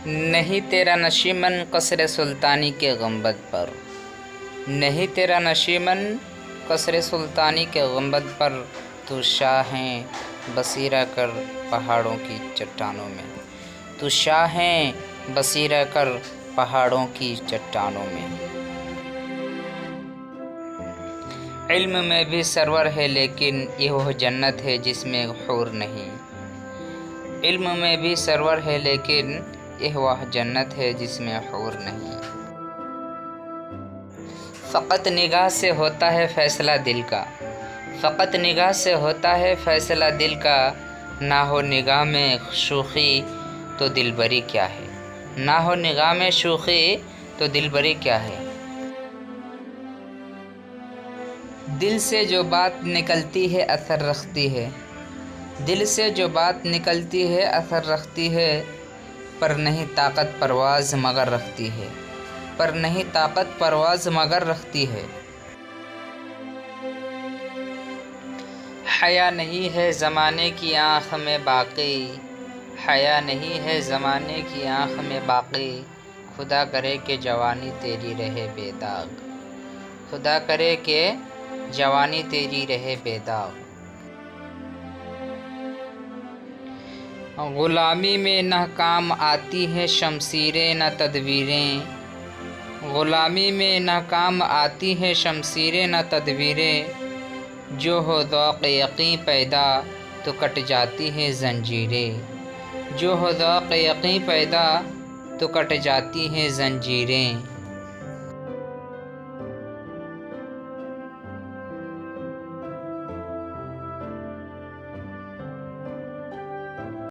نہیں تیرا نشیمن قصر سلطانی کے گنبد پر، نہیں تیرا نشیمن قصر سلطانی کے گنبد پر، تو شاہیں بصیرہ کر پہاڑوں کی چٹانوں میں، تو شاہیں بصیرہ کر پہاڑوں کی چٹانوں میں۔ علم میں بھی سرور ہے لیکن یہ وہ جنت ہے جس میں حور نہیں، علم میں بھی سرور ہے لیکن یہ وہ جنت ہے جس میں حور نہیں۔ فقط نگاہ سے ہوتا ہے فیصلہ دل کا، فقط نگاہ سے ہوتا ہے فیصلہ دل کا، نہ ہو نگاہ میں شوخی تو دلبری کیا ہے، نہ ہو نگاہ میں شوخی تو دلبری کیا ہے۔ دل سے جو بات نکلتی ہے اثر رکھتی ہے، دل سے جو بات نکلتی ہے اثر رکھتی ہے، پر نہیں طاقت پرواز مگر رکھتی ہے، پر نہیں طاقت پرواز مگر رکھتی ہے۔ حیا نہیں ہے زمانے کی آنکھ میں باقی، حیا نہیں ہے زمانے کی آنکھ میں باقی، خدا کرے کہ جوانی تیری رہے بے داغ، خدا کرے کہ جوانی تیری رہے بے داغ۔ غلامی میں نہ کام آتی ہیں شمشیریں نہ تدبیریں، غلامی میں نہ کام آتی ہیں شمشیریں نہ تدبیریں، جو ہو ذوق یقین پیدا تو کٹ جاتی ہیں زنجیریں، جو ہو ذوق یقین پیدا تو کٹ جاتی ہیں زنجیریں۔